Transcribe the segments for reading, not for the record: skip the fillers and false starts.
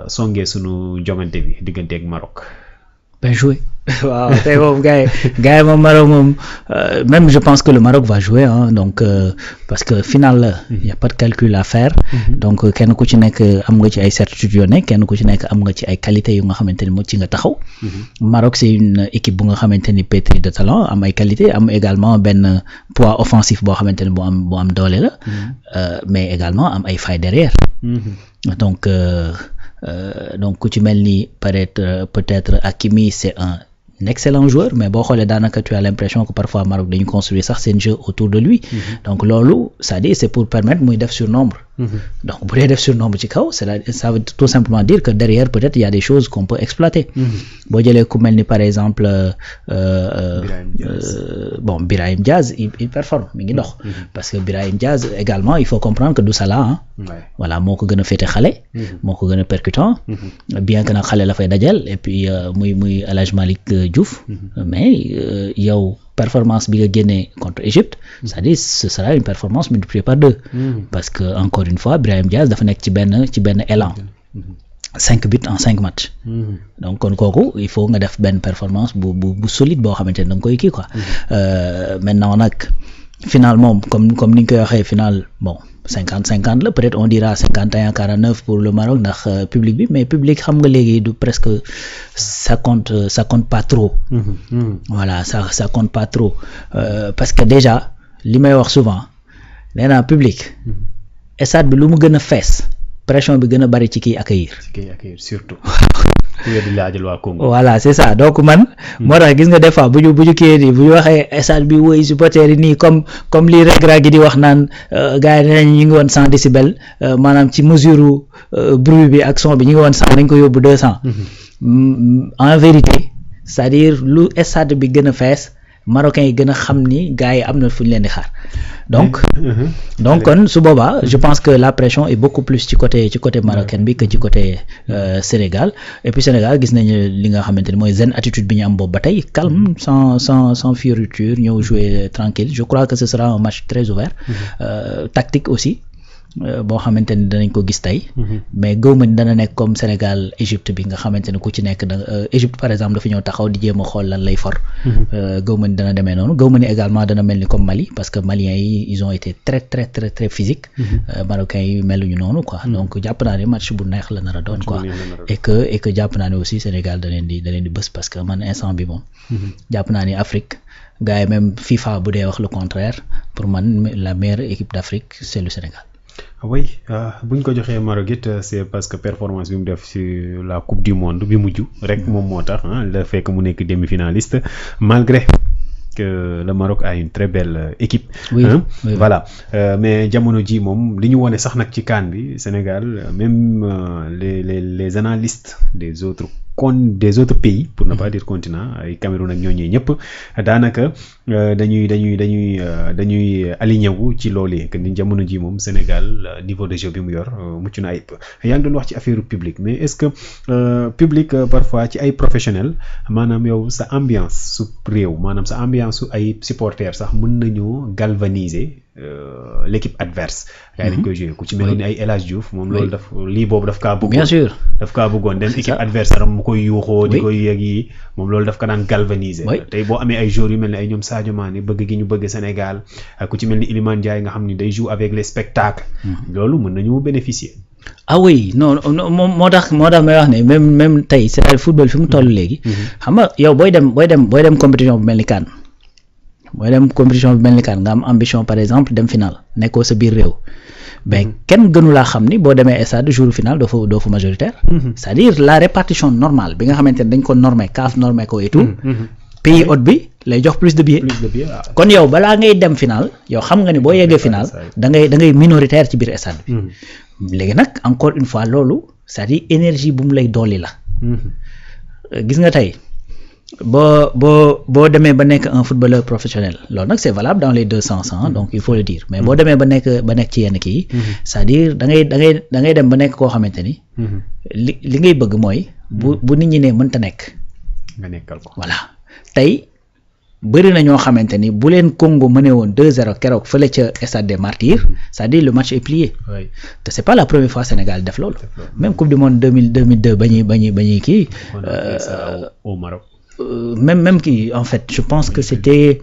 songee sunu jongante bi diggante ak Maroc. Ben joué. Waaw tey moom gars yi moom Maroc moom même je pense que le Maroc va jouer hein, donc parce que final la y a pas de calcul à faire donc kenn ku ci nekk am nga ci ay certitudes yoo nekk kenn ku ci nekk am nga ci ay qualités yu nga xamante ni moo ci nga taxaw Maroc c'est une équipe bu nga xamante ni pétrie de talent am ay qualités am également benn poids offensif boo xamante ni bu am doole la mais également am ay failles derrière donc ku ci mel ni peut-être Hakimi c'est un excellent joueur mais boo xoolee daanaka tu as l'impression que parfois Maroc dañu construire sax seen jeu autour de lui donc loolu c'est-à-dire c'est pour permettre muy def surnombre donc bu dee def surnombre ci kaw ça veut tout simplement dire que derrière peut-être il y a des choses qu'on peut exploiter boo jëlee ku mel ni par exemple Brahim Diaz il performe mi ngi dox parce que Brahim Diaz également il faut comprendre que du Salah voilà moo ko gën a féete xale moo ko gën a percutant bien que nag xale la fay dajal et puis muy El Hadj Malick Diouf mais yow performance bi nga génnee contre Égypte c'est-à-dire ce sera une performance multipliée par 2 parce que encore une fois Brahim Diaz dafa nekk ci benn élan 5 buts en 5 matchs donc kon kooku il faut nga def benn performance bu solide boo xamante ne da nga koy kii quoi maintenant nag final moom comme ni ñu koy waxee final 50-50 la peut-être on dira 51-49 pour le Maroc ndax public bi mais public xam nga léegi du presque ça compte pas trop voilà ça compte pas trop parce que déjà li may wax souvent nee naa public stade bi lu mu gën a fees pression bi gën a bari ci kiy accueillir surtout di laajal waa Congo voilà c'est ça donc man moo tax gis nga des fois bu ñu kii nii bu ñu waxee stade bi woy supporters yi nii comme li Regra gi di wax naan gars yi ñu ngi woon 100 décibels maanaam ci mesure bruit bi ak son bi ñu ngi woon 100 nañ ko yóbbu 200 en vérité c'est-à-dire lu stade bi gën a fees Marocains yi gën a xam ni gars yi am na fu ñu leen di xaar donc kon su boobaa je pense que la pression est beaucoup plus ci côté marocain bi que ci côté Sénégal et puis Sénégal gis nañu li nga xamante ni mooy zen attitude bi ñu am boobu ba tey calme sans fioriture ñëw jouer tranquille je crois que ce sera un match très ouvert tactique aussi boo xamante ni danañ ko gis tey mais gëwma ni dana nekk comme Sénégal Égypte bi nga xamante ni ku ci nekk Égypte par exemple dafa ñëw taxaw di jéem a xool lan lay for gëwma ni dana demee noonu gëwma ni également dana mel ni comme Mali parce que Maliens yi ils ont été très très très très physiques Marocains yi meluñu noonu quoi donc jàpp naa ne match bu neex la nar a doon quoi et que jàpp naa ne aussi Sénégal da leen di bës parce que man instant bi moom jàpp naa ni Afrique gars yi même FIFA bu dee wax le contraire pour man la meilleure équipe d'Afrique c'est le Sénégal. Oui buñ ko joxee Maroc it c'est parce que performance bi mu def ci la coupe du monde bi mujj rek moom moo tax la fekk mu nekk demi-finaliste malgré que le Maroc a une très belle équipe oui. Voilà mais jamono ji moom li ñu wone sax nag ci CAN bi Sénégal même les analystes des autres pays pour ne pas dire continent ay Cameroun ak ñooñu ñëpp daanaka dañuy aligné wu ci loolee que ni jamono ji moom Sénégal niveau de jeu bi mu yor mucc na ayib yaa ngi doon wax ci affaire public mais est-ce que public parfois ci ay professionnels maanaam yow sa ambiance su réew maanaam sa ambiance su ay supporters sax mën nañoo galvaniser l'équipe adverse gars yi dañ koy jouer ku ci mel ni ay El Hadj Diouf moom loolu daf kaa bëggoon bien sûr daf kaa bëggoon dem équipe adversaire am mu koy yuuxoo di koy yëg yi moom loolu daf ka daan galvaniser tey boo amee ay joueurs yu mel ne ay ñoom Sadio Mané bëgg gi ñu bëgg Sénégal ku ci mel ni Iliman Ndiaye nga xam ni day joue avec les spectacles loolu mën nañu bénéficier ah oui non moom moo tax may wax ne même tey c'est football fi mu toll léegi xam nga yow booy dem compétition bu mel ni CAN nga am ambition par exemple dem final nekkoo sa biir réew mais kenn gënu laa xam ni boo demee stade jour final doo fa majoritaire c'est-à-dire la répartition normale bi nga xamante ne dañ ko normé CAF normé ko et tout pays hôte bi lay jox plus de billets kon yow balaa ngay dem final yow xam nga ni boo yeggee final da ngay minoritaire ci biir stade bi léegi nag encore une fois loolu c'est-à-dire énergie bu mu lay dolli la gis nga tey boo demee ba nekk un footballeur professionnel loolu nag c'est valable dans les deux sens donc il faut le dire mais boo demee ba nekk ci yenn kii c'est-à-dire da ngay dem ba nekk koo xamante ni li ngay bëgg mooy bu nit ñi ne mënta nekk nga nekkal ko voilà tey bëri na ñoo xamante ni bu leen Congo mënee woon 2-0 keroog fële ca stade des Martyrs c'est-à-dire le match est plié te c'est pas la première fois Sénégal def loolu même coupe du monde 2002 ba ñuy kii au Maroc même kii en fait je pense que c'était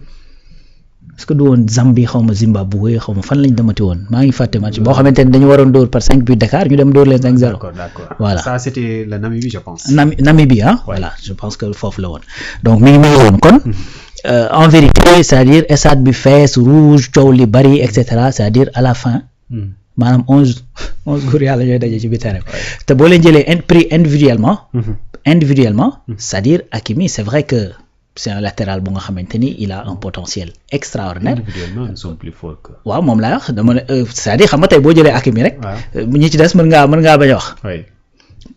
est-ce que du woon Zambie xaw ma Zimbabwe xaw ma fan lañ demati woon maa ngi fàtte match boo xamante ni dañu waroon dóor par 5 buts d'écart ñu dem dóor leen 5-0 d'accord voilà ça c'était la Namibie je pense Namibie voilà je pense que foofu la woon donc mi ngi woon kon en vérité c'est-à-dire stade bi fees rouge coow li bari et cetera c'est-à-dire à la fin maanaam 11 góor yàlla ñooy daje ci biir terrain te boo leen jëlee prix individuellement c'est-à-dire Hakimi c'est vrai que c'est un latéral bu nga xamante ni il a un potentiel extraordinaire. Individuellement ils sont plus forts que. waaw moom laa wax dama ne c'est-à-dire xam nga tey boo jëlee Hakimi rek. ñi ci des mën ngaa bañ a wax.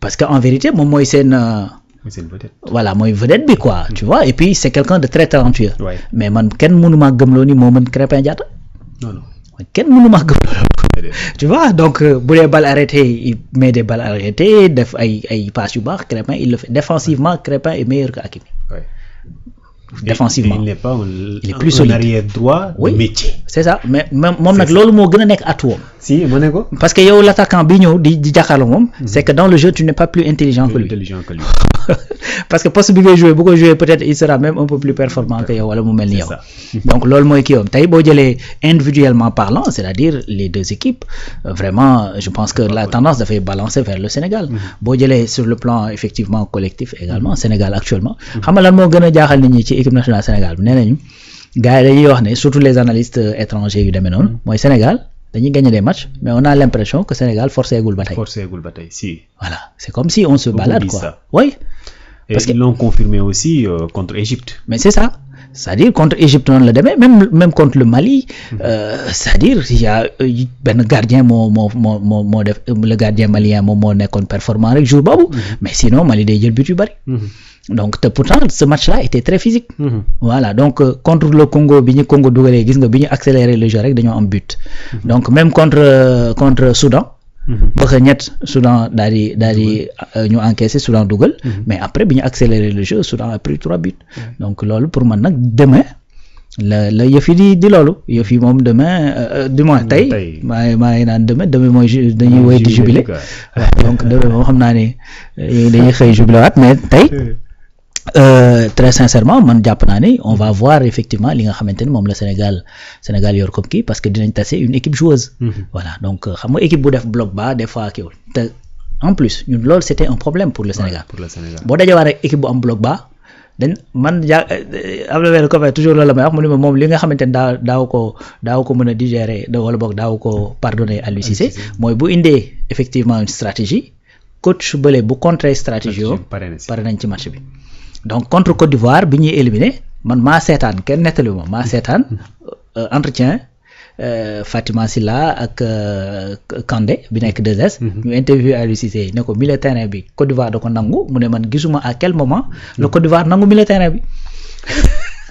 parce que en vérité moom mooy seen. vedette. voilà mooy vedette bi quoi tu vois et puis c'est quelqu'un de très talentueux. mais man kenn mënumaa gëmloo ni moo mën Krépin Diatta. non kenn mënumaa gëmloo. tu vois donc bu dee balle arrêtée il met des balles arrêtées def ay passes yu baax Krépin il le fait défensivement Krépin est meilleur que Hakimi. défensivement il n'est pas il est plus solide arrière droit de métier. c'est ça mais moom nag loolu moo gën a nekk atuwam. si ma ne ko. parce que yow l'attaquant bi ñëw di jàkkaarloo moom. c'est que dans le jeu tu n'es pas plus intelligent que lui. parce que poste bi ngay jouer bu ko jouer peut-être il sera même un peu plus performant que yow wala mu mel ni yow. donc loolu mooy kii yow tey boo jëlee individuellement parlant c'est-à-dire les deux équipes vraiment je pense que la tendance dafay balancer vers le Sénégal. boo jëlee sur le plan effectivement collectif également Sénégal actuellement. xam nga lan moo gën a jaaxal nit ñi ci équipe nationale Sénégal bi nee nañu gars yi dañuy wax ne surtout les analystes étrangers yu demee noonu mooy Sénégal dañuy gagner des matchs mais on a l'impression que Sénégal forcé gul ba tey. Si. voilà c'est comme si on se balade quoi. Oui. Parce qu'ils l'ont confirmé aussi contre Égypte. Mais c'est ça. C'est-à-dire contre Égypte noonu la demee même contre le Mali. C'est-à-dire il y a benn gardien moo def le gardien malien moom moo nekkoon performant rek jour boobu. mais sinon Mali day jël but yu bari. donc te pourtant ce match-là était très physique. voilà donc contre le Congo bi ñu Congo dugalee gis nga bi ñu accéléré le jeu rek dañoo am but. donc même contre Soudan. ba ñett Soudan daal di ñu encaissé Soudan dugal. mais après bi ñu accéléré le jeu Soudan a pris 3 buts. donc loolu pour man nag demain la yëf yi di loolu yëf yi moom demain du moins tey maa ngi naan demain mooy dañuy woy di jubilé donc demain moom xam naa ne dañuy xëy jubilé waat mais tey. Très sincèrement man jàpp naa ne on va voir effectivement li nga xamante ni moom la Sénégal yor comme kii parce que dinañ tase une équipe joueuse. voilà donc xam nga équipe bu def bloc bas des fois kiiwul te en plus ñun loolu c'était un problème pour le Sénégal. boo dajewaat rek équipe bu am bloc bas dañ man am na benn copain toujours loolu la may wax mu ne ma moom li nga xamante ni daaw ko mën a digérer wala boog daaw ko pardonner Aliou Cissé mooy bu indee effectivement une stratégie coach bële bu contrer stratégie yoo pare nañ ci match bi. donc contre Côte d'Ivoire bi ñuy éliminé man maa seetaan kenn nettali ma maa seetaan entretien Fatima Silla ak Kandé bi nekk 2S. ñu interview Aliou Cissé ne ko milieu terrain bi Côte d'Ivoire da ko nangu mu ne man gisuma à quel moment le Côte d'Ivoire nangu milieu terrain bi.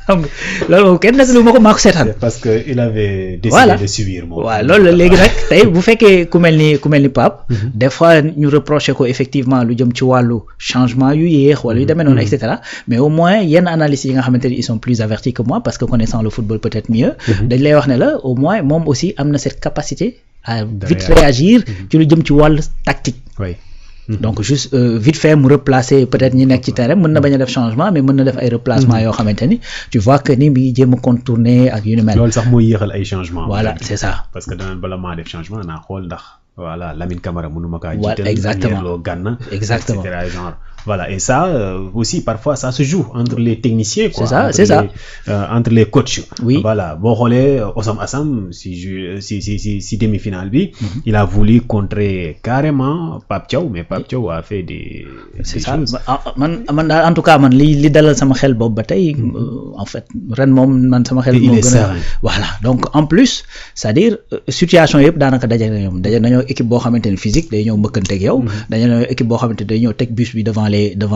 xam nga loolu moom kenn nettali ma ko maa ko seetaan. parce que il avait décidé de subir moom. waaw loolu la léegi nag tey bu fekkee ku mel ni Pape. des fois ñu reproché ko effectivement lu jëm ci wàllu changement yu yéex wala yu demee noonu et cetera mais au moins yenn analystes yi nga xamante ni ils sont plus avertis que moi parce que connaissant le football peut-être mieux. dañ lay wax ne la au moins moom aussi am na cette capacité à vite réagir ci lu jëm ci wàllu tactique. donc juste vite fait mu replacer peut-être ñi nekk ci terrain mën na bañ a def changement mais mën na def ay replacement yoo xamante ni tu vois que ni mi jéem a contourner ak yu ni mel. loolu sax mooy yéexal ay changements. voilà c'est ça. parce que danañ bala maa def changement naa xool ndax voilà Lamine Camara mënuma kaa jiital. exactement loo gànn. exactement et cetera genre. voilà et ça aussi parfois ça se joue entre les techniciens quoi. c'est ça entre les coachs. oui voilà boo xoolee Osam Assam si demi-finale bi. il a voulu contrer carrément Pape Thiaw mais Pape Thiaw a fait des choses. man daal en tout cas man li dalal sama xel boobu ba tey en fait ren moom man sama xel. il est serein voilà donc en plus c'est-à-dire situation yëpp daanaka daje nañoo équipe boo xamante ni physique day ñëw mbëkkanteeg yow. daje nañoo équipe boo xamante day ñëw teg bus bi devant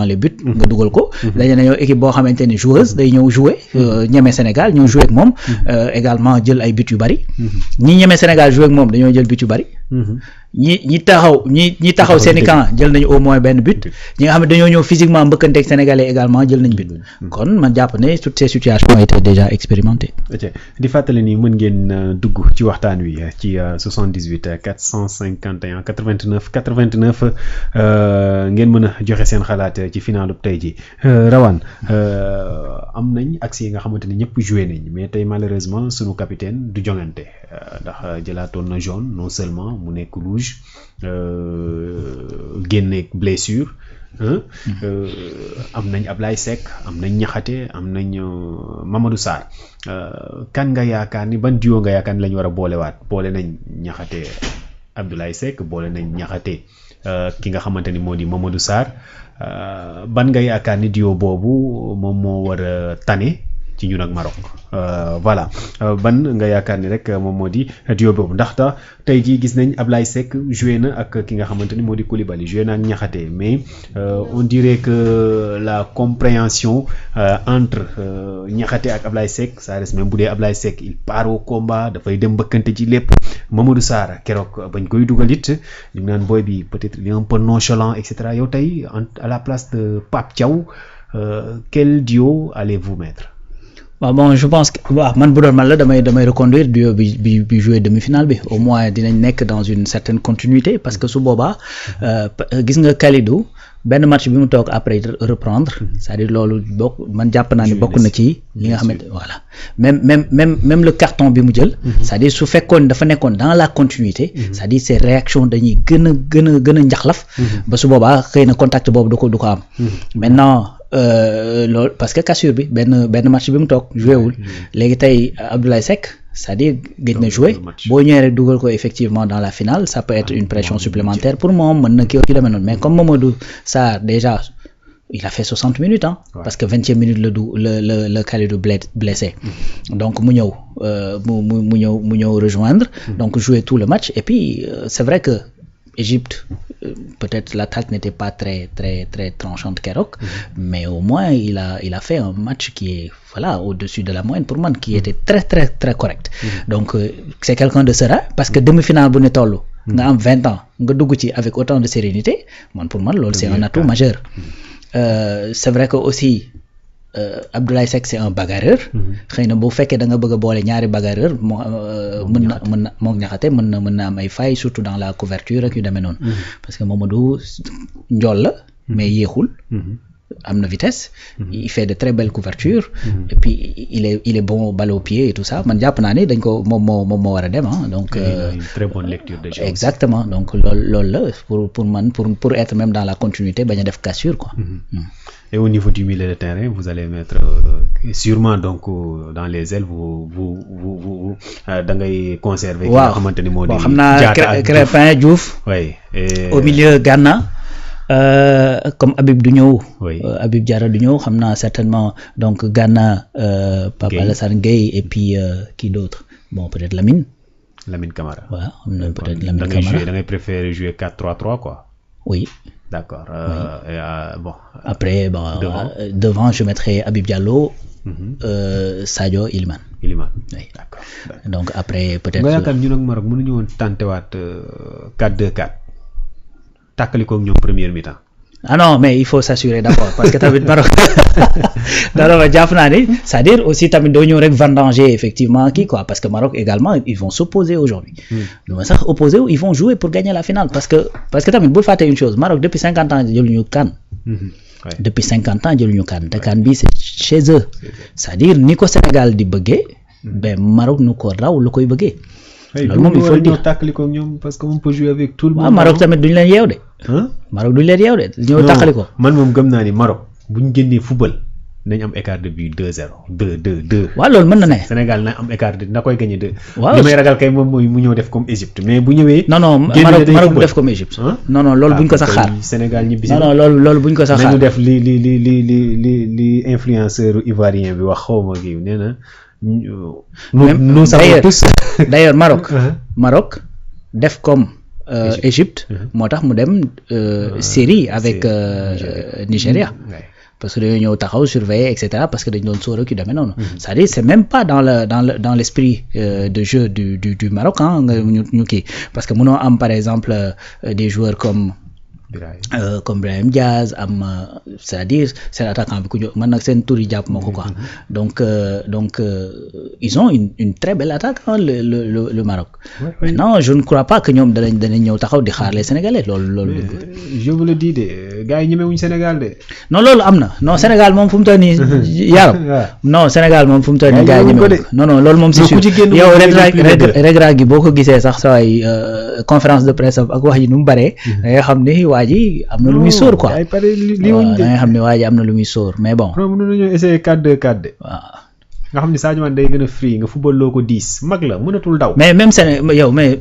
les buts nga dugal ko dañu ne yow équipe boo xamante ni joueuse day ñëw jouer ñeme Sénégal ñëw jouer ak moom également jël ay buts yu bari ñi ñeme Sénégal jouer ak moom dañoo jël buts yu bari ñi taxaw seen i camp jël nañu au moins benn but ñi nga xam ne dañoo ñëw physiquement mbëkkanteeg sénégalais également jël nañ but kon man jàpp ne toutes ces situations étaient déjà expérimentées. di fàttali ni mën ngeen dugg ci waxtaan wi ci 78 451 89 89 ngeen mën a joxe seen xalaat ci finalu tey ji Rawane am nañ axe yi nga xamante ni ñëpp joué nañ mais tey malheureusement sunu capitaine du jongante ndax jëlaatoon na jaune non seulement mu nekk rouge génneeg blessure am nañ Ablaye Seck am nañ Niakhaté am nañ Mamadou Sarr kan nga yaakaar ni ban duo nga yaakaar ni la ñu war a boolewaat boole nañ Niakhaté Abdoulaye Seck boole nañ Niakhaté ki nga xamante ni moo di Mamadou Sarr ban nga yaakaar ni duo boobu moom moo war a tane ci ñun ak Maroc voilà ban nga yaakaar ni rek moom moo di duo boobu ndaxte tey jii gis nañ Ablaye Seck joué na ak ki nga xamante ni moo di Koulibaly joué na ak Niakhaté mais on dirait que la compréhension entre Niakhaté ak Ablaye Seck ça reste même bu dee Ablaye Seck il part au combat dafay dem mbëkkante ci lépp Mamadou Sarr keroog bañ koy dugal it ñu ngi naan booy bi peut-être il est un peu nonchalant et cetera yow tey à la place de Pape Thiaw quel duo allez-vous mettre? Bon je pense que man bu doon man la damay reconduire duo bi jouer demi-finale bi au moins dinañ nekk dans une certaine continuité parce que su boobaa gis nga Kalidou benn match bi mu toog après reprendre c'est-à-dire loolu bokk man jàpp naa ni bokk na ci li nga xamante voilà même le carton bi mu jël c'est-à-dire su fekkoon dafa nekkoon dans la continuité c'est-à-dire ses réactions dañuy gën a njaxlaf ba su boobaa xëy na contact boobu du ko am maintenant loolu parce que cassure bi benn match bi mu toog joué wul léegi tey Abdoulaye Seck c'est-à-dire gëj na joué boo ñëwee rek dugal ko effectivement dans la finale ça peut être une pression supplémentaire pour moom mën na kii ci demee noonu mais comme Mamadou Sarr déjà il a fait 60 minutes parce que 20e minute le Kalidou blessé donc mu ñëw rejoindre donc jouer tout le match et puis c'est vrai que Égypte peut-être l'attaque n'était pas très tranchante keroog mais au moins il a fait un match qui est voilà au-dessus de la moyenne pour man qui était très correct donc c'est quelqu'un de serein parce que demi-finale bu ne toll nga am 20 ans nga dugg ci avec autant de sérénité pour man loolu c'est un atout majeur c'est vrai que aussi Abdoulaye Seck c'est un bagarreur xëy na boo fekkee da nga bëgg a boole ñaari bagarreur mën na moom Niakhaté mën na am ay failles surtout dans la couverture ak yu demee noonu parce que Mamadou njool la mais yéexul am na vitesse il fait de très belles couvertures et puis il est bon balle au pied et tout ça man jàpp naa ni dañ ko moom moo war a dem donc une très bonne lecture de jeu exactement donc loolu la pour man pour être même dans la continuité bañ a def cassure quoi. Et au niveau du milieu de terrain, vous allez mettre sûrement donc dans les ailes vous da ngay conserver. waaw xam naa Crépin Diouf. oui au milieu Gana comme Habib du ñëw. Habib Diarra du ñëw xam naa certainement donc Gana Pape Alassane Gueye et puis qui d'autre bon peut-être Lamine Camara. waaw xam na peut-être Lamine Camara da ngay préférer jouer 4-3-3 quoi. oui. D'accord. Oui. Bon. Après, devant, je mettrai Habib Diallo, Sadio Iliman. Oui. D'accord. Donc après, peut-être. nga yaakaar ñun ak Maroc mënuñu woon tantewaat 4-2-4 tàkkali ko ak ñoom première mi-temps. Ah non, mais il faut s'assurer d'abord parce que tamit Maroc dara jàpp naa ni c'est-à-dire aussi tamit doo ñëw rek vendanger effectivement kii quoi parce que Maroc également ils vont s'opposer aujourd'hui lu ma sax opposer ils vont jouer pour gagner la finale parce que tamit bul fàtte une chose Maroc depuis 50 ans jëluñu CAN depuis 50 ans jëluñu CAN te CAN bi c'est chez eux c'est-à-dire ni ko Sénégal di bëggee ben Maroc nu ko raw lu koy bëggee loolu moom il faut le dire tàkkali ko ñoom parce que on peut jouer avec tout le monde. waaw Maroc tamit duñu leen yeew de Maroc duñu leen yeew de ñëw tàkkali ko man moom gëm naa ni Maroc bu ñu génnee football nañ am écart de but 2-0 2-2. waaw loolu mën na ne. Sénégal na am écart de na koy gagné 2. waaw li may ragal kay moom mooy mu ñëw def comme Égypte mais bu ñëwee. non Maroc bu def comme Égypte. non loolu buñ ko sax xaar. Sénégal ñibbi si. non loolu buñ ko sax xaar. nañu def li influenceur ivoirien bi wax xawma gi nee na. nous savons tous. D'ailleurs Maroc def comme Égypte moo tax mu dem série avec Nigeria. parce que dañoo ñëw taxaw surveiller et cetera parce que dañ doon sóor ak yu demee noonu. c'est-à-dire c'est même pas dans l'esprit de jeu du Maroc nga ñu kii parce que mënoo am par exemple des joueurs comme Brahim Diaz c'est-à-dire c'est l'attaquant bi ku ñu man nag seen tur yi jàpp moo ko quoi donc ils ont une très belle attaque le Maroc. Maintenant je ne crois pas que ñoom danañ ñëw taxaw di xaar les Sénégalais loolu. je vous le dis de gars yi ñemewuñ Sénégal de. non loolu am na non Sénégal moom fu mu toll nii yaram non Sénégal moom fu mu toll nii gars yi ñemewuñ ko non loolu moom c'est sûr yow Regragui gi boo ko gisee sax sooy conférence de presse ak wax ji nu mu bëree da nga xam ni waa ji am na lu muy sóor quoi da nga xam ne waa ji am na lu muy sóor mais bon. non mën nañoo essayer 4-2-4 de. waaw nga xam ne Sadio Mané day gën a free nga football loo ko 10 mag la mënatul daw. mais même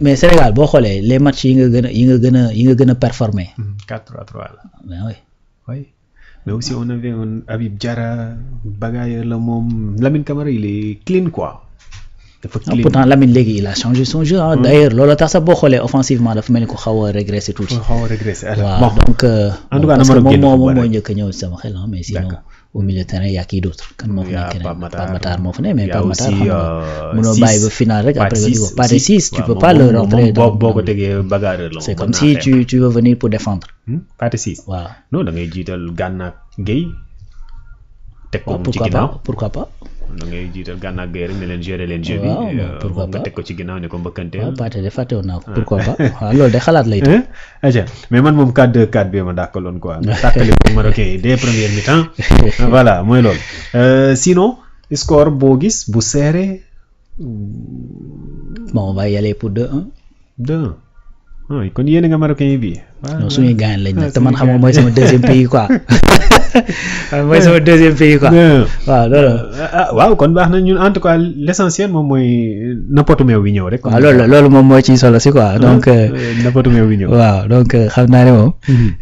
mais Sénégal boo xoolee les matchs yi nga gën a performer. 4-3-3 la. mais oui mais aussi on avait un Habib Diarra bagailleur la moom Lamine Camara il est clean quoi. pourtant Lamine léegi il a changé son jeu d'ailleurs loolu tax sax boo xoolee offensivement dafa mel ni ko xaw a régressé tuuti. waaw donc en tout cas parce que moom moo njëkk a ñëw sama xel mais sinon au milieu de terrain y a qui d'autre kan moo fa nekk keneen Pape Matar moo fa ne mais Pape Matar xam nga mënoo bàyyi ba final rek après nga di ko Pathé Ciss tu peux pas le rentrer boo ko tegee bagarreur la c'est comme si tu veux venir pour défendre. Pathé Ciss waaw non da ngay jiital Gana Gueye teg ko ci ginnaaw pourquoi pas. da ngay jiital Gana Gueye rek ne leen gérer leen jeu bi. pourquoi pas nga teg ko ci ginnaaw ne ko mbëkkante. waaw Pathé de fàtte woon naa ko pourquoi pas waaw loolu de xalaat lay def. mais man moom 4-2-4 bi ma dàkkaloon quoi nga tàkkale ko Marocain yi dès première mi-temps voilà mooy loolu sinon score boo gis bu serré. bon on va y aller pour 2-1. 2-1 kon yéen nga Marocain yi bii. non suñuy gaañ lañ nag te man xam nga mooy sama deuxième pays quoi. mooy sama deuxième pays quoi. waaw loolu. waaw kon baax na ñun en tout cas l'essentiel moom mooy nappatu meew bi ñëw rek. waaw loolu moom moo ciy solo si quoi donc. nappatu meew bi ñëw. waaw donc xam naa ne moom.